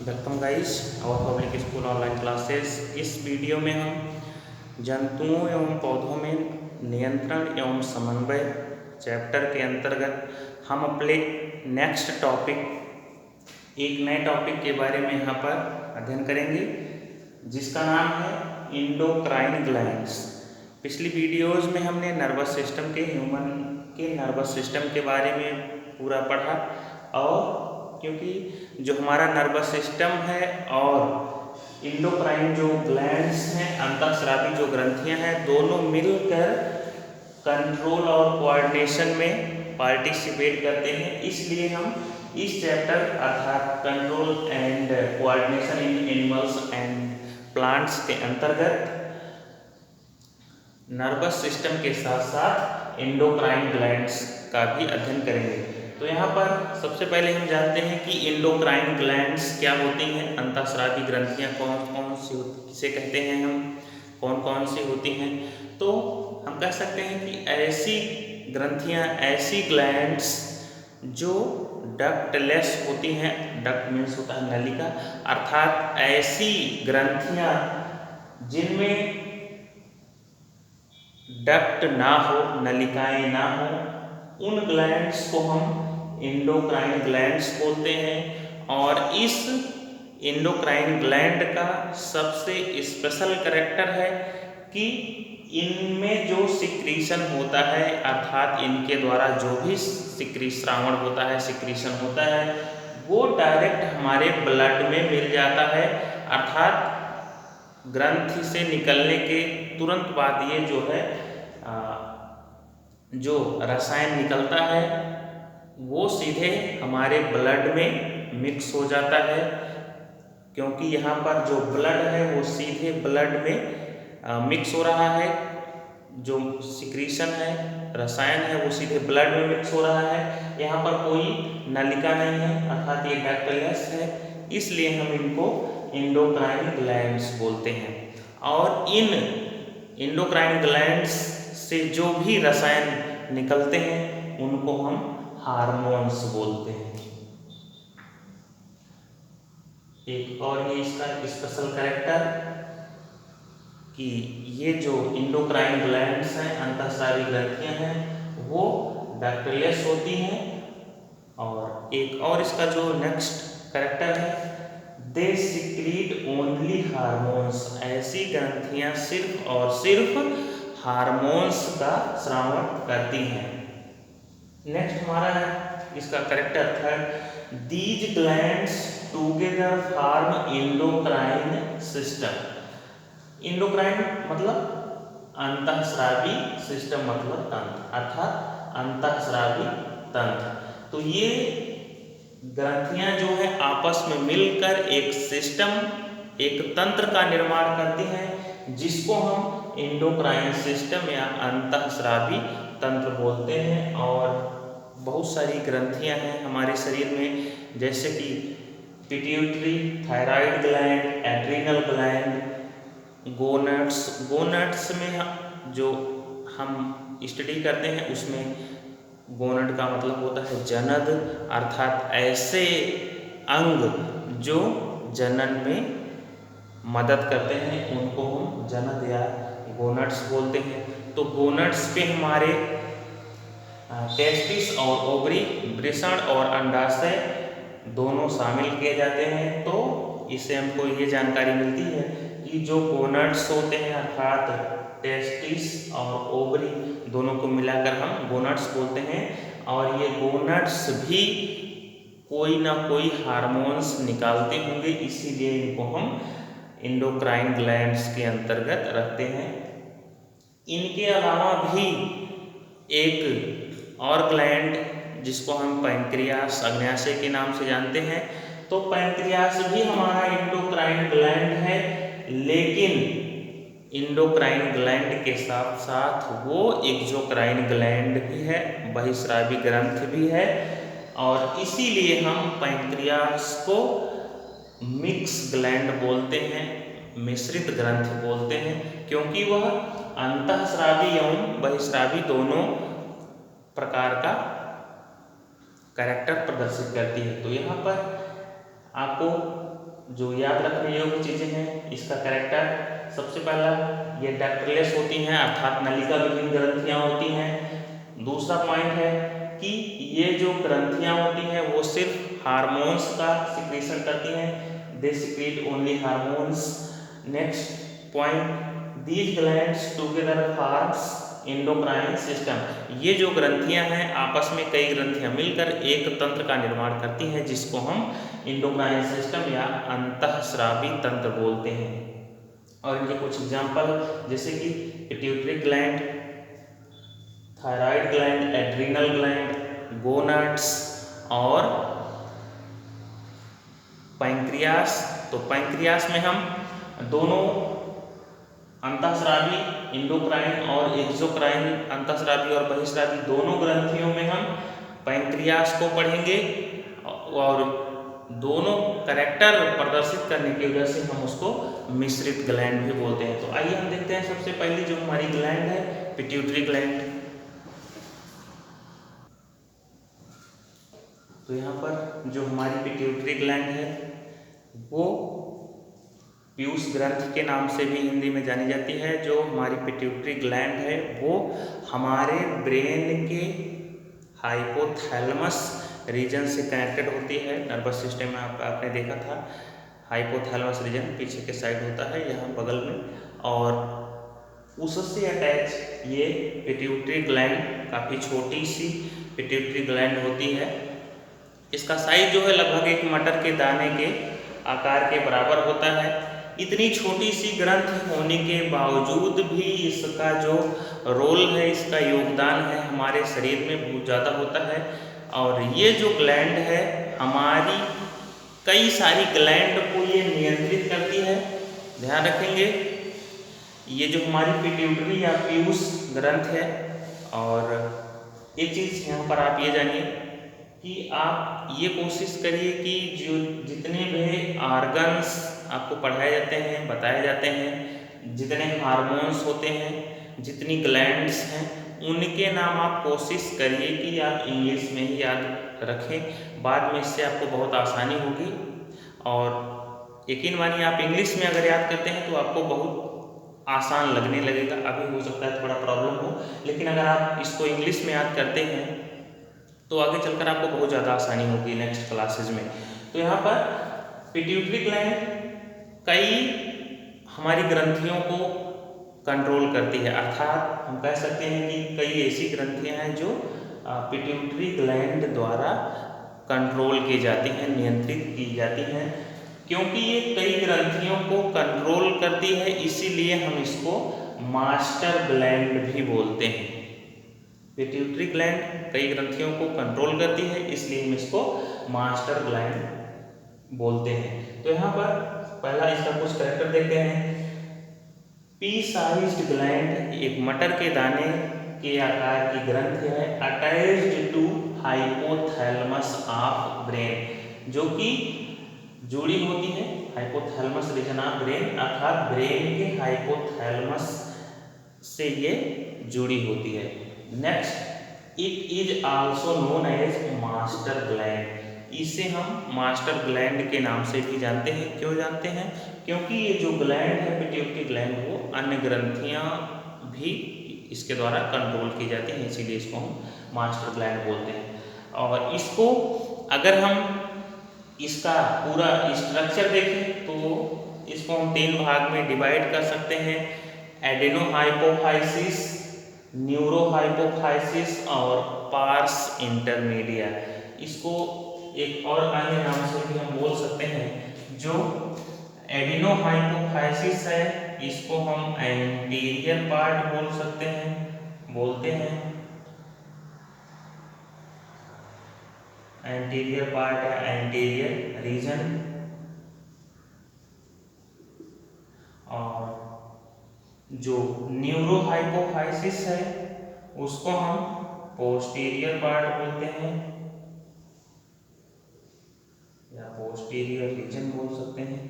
Welcome guys और public school online classes. इस video में हम जंतुओं एवं पौधों में नियंत्रण एवं समन्वय चैप्टर के अंतर्गत हम अपने नेक्स्ट टॉपिक एक नए टॉपिक के बारे में यहाँ पर अध्ययन करेंगे, जिसका नाम है इंडोक्राइन ग्लैंड्स। पिछली वीडियोज़ में हमने नर्वस सिस्टम के ह्यूमन के नर्वस सिस्टम के बारे में पूरा पढ़ा, और क्योंकि जो हमारा नर्वस सिस्टम है और इंडोक्राइन जो ग्लैंड्स हैं, अंतःस्रावी जो ग्रंथियां हैं, दोनों मिलकर कंट्रोल और कोऑर्डिनेशन में पार्टिसिपेट करते हैं। इसलिए हम इस चैप्टर अर्थात control and coordination in animals and plants के अंतर्गत नर्वस सिस्टम के साथ साथ इंडोक्राइन ग्लैंड्स का भी अध्ययन करेंगे। तो यहाँ पर सबसे पहले हम जानते हैं कि इंडोक्राइन ग्लैंड्स क्या होती हैं, अंतःस्रावी ग्रंथियाँ कौन कौन सी किसे कहते हैं, हम कौन कौन सी होती हैं। तो हम कह सकते हैं कि ऐसी ग्रंथियाँ, ऐसी ग्लैंड्स जो डक्टलेस होती हैं, डक्ट मीन्स होता है नलिका, अर्थात ऐसी ग्रंथियाँ जिनमें डक्ट ना हो, नलिकाएं ना हो, उन ग्लैंड्स को हम इंडोक्राइन ग्लैंड्स बोलते हैं। और इस इंडोक्राइन ग्लैंड का सबसे स्पेशल कैरेक्टर है कि इनमें जो सिक्रीशन होता है, अर्थात इनके द्वारा जो भी स्रावण होता है, सिक्रीशन होता है, वो डायरेक्ट हमारे ब्लड में मिल जाता है। अर्थात ग्रंथि से निकलने के तुरंत बाद ये जो है जो रसायन निकलता है वो सीधे हमारे ब्लड में मिक्स हो जाता है, क्योंकि यहाँ पर जो ब्लड है वो सीधे ब्लड में मिक्स हो रहा है। जो सिक्रीशन है, रसायन है, वो सीधे ब्लड में मिक्स हो रहा है। यहाँ पर कोई नलिका नहीं है, अर्थात ये डक्टलेस है, इसलिए हम इनको इंडोक्राइन ग्लैंड्स बोलते हैं। और इन इंडोक्राइन ग्लैंड्स से जो भी रसायन निकलते हैं उनको हम हार्मोन्स बोलते हैं। एक और ये इसका स्पेशल कैरेक्टर कि ये जो इंडोक्राइन ग्लैंड्स हैं, अंतःस्रावी ग्रंथियां हैं, वो डक्टलेस होती हैं। और एक और इसका जो नेक्स्ट कैरेक्टर है, दे सिक्रीट ओनली हार्मोन्स। ऐसी ग्रंथियां सिर्फ और सिर्फ हार्मोन्स का स्रावण करती हैं। नेक्स्ट हमारा है इसका character third, these glands together form endocrine system. Endocrine मतलब अंतःस्रावी सिस्टम, मतलब तंत्र, अर्थात अंतःस्रावी तंत्र। तो ये ग्रंथियां जो है आपस में मिलकर एक सिस्टम, एक तंत्र का निर्माण करती हैं, जिसको हम इंडोक्राइन सिस्टम या अंतःस्रावी तंत्र बोलते हैं। और बहुत सारी ग्रंथियां हैं हमारे शरीर में, जैसे कि pituitary, thyroid gland, adrenal gland, gonads. Gonads में जो हम स्टडी करते हैं उसमें गोनड का मतलब होता है जनद, अर्थात ऐसे अंग जो जनन में मदद करते हैं, उनको हम जनद या गोनड्स बोलते हैं। तो गोनड्स पे हमारे टेस्टिस और ओवरी, वृषण और अंडाशय दोनों शामिल किए जाते हैं। तो इससे हमको ये जानकारी मिलती है कि जो गोनड्स होते हैं, अर्थात टेस्टिस और ओवरी दोनों को मिलाकर हम गोनड्स बोलते हैं। और ये गोनड्स भी कोई ना कोई हार्मोन्स निकालते होंगे, इसीलिए इनको हम इंडोक्राइन ग्लैंड्स के अंतर्गत रखते हैं। इनके अलावा भी एक और ग्लैंड जिसको हम पैंक्रियास, अग्न्याशय के नाम से जानते हैं, तो पैंक्रियास भी हमारा इंडोक्राइन ग्लैंड है, लेकिन इंडोक्राइन ग्लैंड के साथ साथ वो एक्सोक्राइन ग्लैंड भी है, बहिस्रावी ग्रंथ भी है। और इसीलिए हम पैंक्रियास को मिक्स ग्लैंड बोलते हैं, मिश्रित ग्रंथ बोलते हैं, क्योंकि वह अंतःस्रावी एवं बहिस्रावी दोनों प्रकार का कैरेक्टर प्रदर्शित करती है। तो यहाँ पर आपको जो याद रखने योग्य चीज़ें हैं इसका कैरेक्टर, सबसे पहला ये डक्टलेस होती हैं अर्थात नलिका विहीन ग्रंथियाँ होती हैं। दूसरा पॉइंट है कि ये जो ग्रंथियाँ होती हैं वो सिर्फ हार्मोन्स का सिक्रीशन करती हैं, they secrete only hormones. Next point, these glands together forms endocrine system. ये जो ग्रंथियां हैं आपस में कई ग्रंथियां मिलकर एक तंत्र का निर्माण करती हैं जिसको हम एंडोक्राइन सिस्टम या अंतःस्रावी तंत्र बोलते हैं। और इनके कुछ एग्जाम्पल जैसे कि pituitary gland, thyroid gland, adrenal gland, gonads और पैंक्रियास। तो पैंक्रियास में हम दोनों अंतःस्रावी एंडोक्राइन और एक्सोक्राइन अंतःस्रावी और बहिःस्रावी दोनों ग्रंथियों में हम पैंक्रियास को पढ़ेंगे और दोनों कैरेक्टर प्रदर्शित करने की वजह से हम उसको मिश्रित ग्लैंड भी बोलते हैं। तो आइए हम देखते हैं सबसे पहली जो हमारी ग्लैंड है पिट्यूटरी ग्लैंड। तो यहाँ पर जो हमारी पिट्यूटरी ग्लैंड है वो पीयूष ग्रंथि के नाम से भी हिंदी में जानी जाती है। जो हमारी पिट्यूटरी ग्लैंड है वो हमारे ब्रेन के हाइपोथैलेमस रीजन से कनेक्टेड होती है। नर्वस सिस्टम में आपने देखा था हाइपोथैलेमस रीजन पीछे के साइड होता है यहाँ बगल में, और उससे अटैच ये पिट्यूटरी ग्लैंड काफ़ी छोटी सी पिट्यूटरी ग्लैंड होती है। इसका साइज जो है लगभग एक मटर के दाने के आकार के बराबर होता है। इतनी छोटी सी ग्रंथि होने के बावजूद भी इसका जो रोल है, इसका योगदान है हमारे शरीर में बहुत ज़्यादा होता है। और ये जो ग्लैंड है हमारी कई सारी ग्लैंड को ये नियंत्रित करती है। ध्यान रखेंगे ये जो हमारी पिट्यूटरी या पीयूष ग्रंथ है। और एक चीज़ यहाँ पर आप ये जानिए कि आप ये कोशिश करिए कि जो जितने भी ऑर्गन्स आपको पढ़ाए जाते हैं, बताए जाते हैं, जितने हार्मोन्स होते हैं, जितनी ग्लैंड्स हैं, उनके नाम आप कोशिश करिए कि आप इंग्लिश में ही याद रखें। बाद में इससे आपको बहुत आसानी होगी। और यकीन मानिए आप इंग्लिश में अगर याद करते हैं तो आपको बहुत आसान लगने लगेगा। अभी हो सकता है थोड़ा प्रॉब्लम हो, लेकिन अगर आप इसको इंग्लिश में याद करते हैं तो आगे चलकर आपको बहुत ज़्यादा आसानी होगी नेक्स्ट क्लासेज में। तो यहाँ पर पिट्यूटरी ग्लैंड कई हमारी ग्रंथियों को कंट्रोल करती है, अर्थात हम कह सकते हैं कि कई ऐसी ग्रंथियाँ हैं जो पिट्यूटरी ग्लैंड द्वारा कंट्रोल की जाती हैं, नियंत्रित की जाती हैं। क्योंकि ये कई ग्रंथियों को कंट्रोल करती है इसीलिए हम इसको मास्टर ग्लैंड भी बोलते हैं। पिट्यूटरी ग्लैंड कई ग्रंथियों को कंट्रोल करती है इसलिए हम इसको मास्टर ग्लैंड बोलते हैं। तो यहाँ पर पहला इसका कुछ कैरेक्टर देखते हैं। पी साइज्ड ग्लैंड एक मटर के दाने के आकार की ग्रंथि है, attached to hypothalamus of brain, जो कि जुड़ी होती है हाइपोथैलेमस रीजन ऑफ ब्रेन, अर्थात ब्रेन के हाइपोथैलेमस से ये जुड़ी होती है। Next, it is also known as master gland. इसे हम मास्टर ग्लैंड के नाम से भी जानते हैं। क्यों जानते हैं? क्योंकि ये जो ग्लैंड है पिट्यूटरी ग्लैंड वो अन्य ग्रंथियां भी इसके द्वारा कंट्रोल की जाती हैं, इसीलिए इसको हम मास्टर ग्लैंड बोलते हैं। और इसको अगर हम इसका पूरा स्ट्रक्चर देखें तो इसको हम 3 भाग में डिवाइड कर सकते हैं, एडेनोहाइपोफाइसिस, न्यूरोहाइपोफाइसिस और पार्स इंटरमीडिया। इसको एक और अन्य नाम से भी हम बोल सकते हैं। जो एडेनोहाइपोफाइसिस है इसको हम एंटीरियर पार्ट बोलते हैं एंटीरियर पार्ट है एंटीरियर रीजन। और जो न्यूरोहाइपोफाइसिस है उसको हम पोस्टीरियर पार्ट बोलते हैं या पोस्टीरियर रीजन बोल सकते हैं।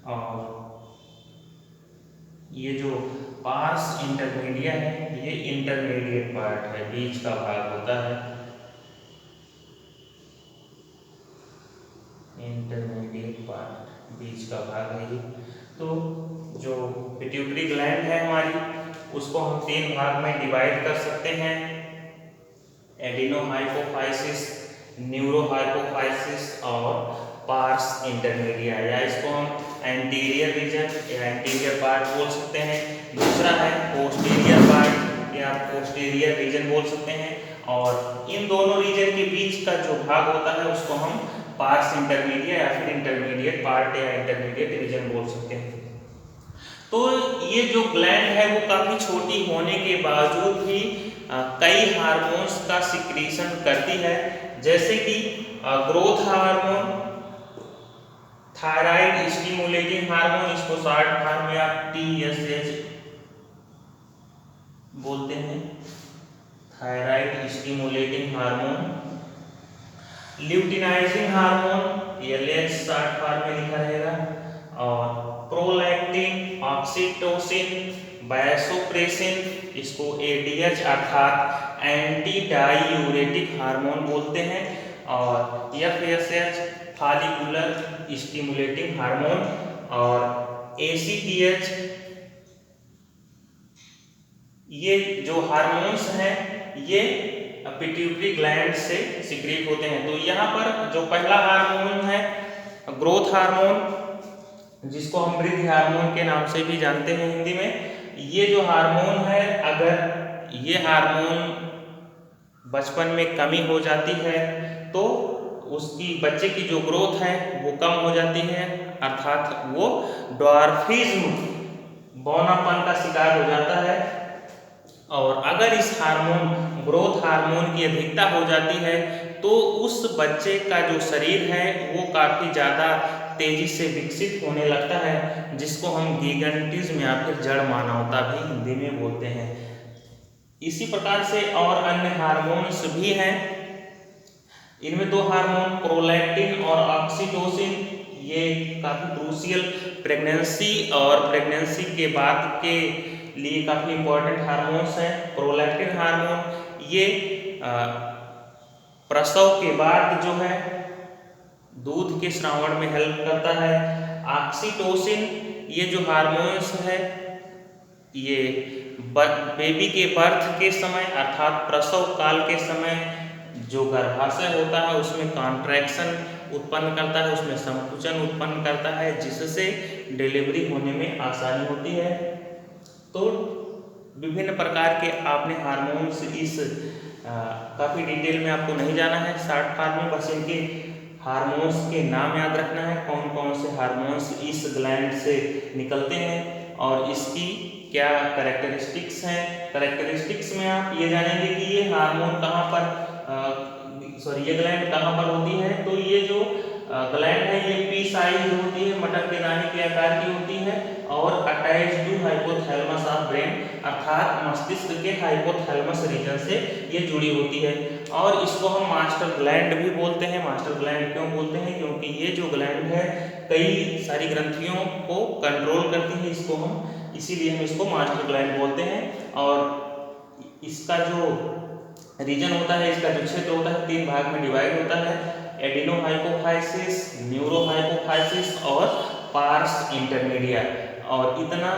और ये जो पार्स इंटरमीडिया है ये इंटरमीडिएट पार्ट है, बीच का भाग होता है। इंटरमीडिएट पार्ट, बीच का भाग है ये। तो जो पिट्यूटरी ग्लैंड है हमारी, उसको हम 3 भाग में डिवाइड कर सकते हैं, एडिनोहाइपोफाइसिस, न्यूरोहाइपोफाइसिस और पार्स इंटरमीडिया, या इसको हम एंटीरियर रीजन या एंटीरियर पार्ट बोल सकते हैं। दूसरा है पोस्टीरियर पार्ट या पोस्टीरियर रीजन बोल सकते हैं, और इन दोनों रीजन के बीच का जो भाग होता है उसको हम पार्स इंटरमीडिया या फिर इंटरमीडिएट पार्ट या इंटरमीडिएट रीजन बोल सकते हैं। तो ये जो ग्लैंड है वो काफ़ी छोटी होने के बावजूद भी कई हार्मोन्स का सिक्रीशन करती है, जैसे कि growth hormone, thyroid stimulating hormone, इसको शॉर्ट फॉर्म में आप TSH बोलते हैं, thyroid stimulating hormone, luteinizing hormone, LH short form में लिखा रहेगा, और प्रोलैक्टिन, ऑक्सीटोसिन, वैसोप्रेसिन, इसको ADH अर्थात एंटी डाइयूरेटिक हार्मोन बोलते हैं, और FSH फॉलिकुलर स्टिमुलेटिंग हार्मोन, और ACTH, ये जो हार्मोन्स हैं ये पिट्यूटरी ग्लैंड से सिक्रीट होते हैं। तो यहाँ पर जो पहला हार्मोन है ग्रोथ हार्मोन, जिसको हम वृद्धि हार्मोन के नाम से भी जानते हैं हिंदी में, ये जो हार्मोन है, अगर ये हार्मोन बचपन में कमी हो जाती है तो उसकी बच्चे की जो ग्रोथ है वो कम हो जाती है, अर्थात वो ड्वार्फिज्म, बौनापन का शिकार हो जाता है। और अगर इस हार्मोन ग्रोथ हार्मोन की अधिकता हो जाती है तो उस बच्चे का जो शरीर है वो काफ़ी ज़्यादा तेजी से विकसित होने लगता है, जिसको हम गिगेंटिज्म या फिर जड़ मानवता भी हिंदी में बोलते हैं। इसी प्रकार से और अन्य हार्मोन्स भी हैं, इनमें 2 हार्मोन प्रोलैक्टिन और ऑक्सीटोसिन, ये काफ़ी क्रूशियल प्रेगनेंसी और प्रेगनेंसी के बाद के लिए काफ़ी इंपॉर्टेंट हार्मोन्स हैं। प्रोलैक्टिन हार्मोन ये प्रसव के बाद जो है दूध के स्रावण में हेल्प करता है। ऑक्सीटोसिन ये जो हार्मोन्स है ये बेबी के बर्थ के समय अर्थात प्रसव काल के समय जो गर्भाशय होता है उसमें कॉन्ट्रैक्शन उत्पन्न करता है, उसमें संकुचन उत्पन्न करता है, जिससे डिलीवरी होने में आसानी होती है। तो विभिन्न प्रकार के आपने हार्मोन्स इस काफ़ी डिटेल में आपको नहीं जाना है, शॉर्ट फॉर्म में बस इनके हार्मोन्स के नाम याद रखना है, कौन कौन से हार्मोन्स इस ग्लैंड से निकलते हैं और इसकी क्या कैरेक्टरिस्टिक्स हैं। कैरेक्टरिस्टिक्स में आप ये जानेंगे कि ये हार्मोन कहाँ पर ये ग्लैंड कहाँ पर होती है। तो ये जो ग्लैंड है ये पी साइज होती है, मटर के दाने के आकार की होती है और attach to hypothalamus of brain अर्थात मस्तिष्क के हाइपोथैलेमस रीजन से ये जुड़ी होती है। और इसको हम मास्टर ग्लैंड भी बोलते हैं। मास्टर ग्लैंड क्यों बोलते हैं? क्योंकि ये जो ग्लैंड है कई सारी ग्रंथियों को कंट्रोल करती है, इसको हम इसीलिए हम इसको मास्टर ग्लैंड बोलते हैं। और इसका जो रीजन होता है, इसका जो क्षेत्र होता है 3 भाग में डिवाइड होता है, एडिनोहाइपोफाइसिस, न्यूरोहाइपोफाइसिस और पार्स इंटरमीडिया। और इतना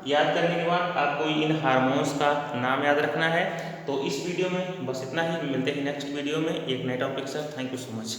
याद करने के बाद आपको इन हार्मोन्स का नाम याद रखना है। तो इस वीडियो में बस इतना ही, मिलते हैं नेक्स्ट वीडियो में एक नए टॉपिक से। Thank you so much.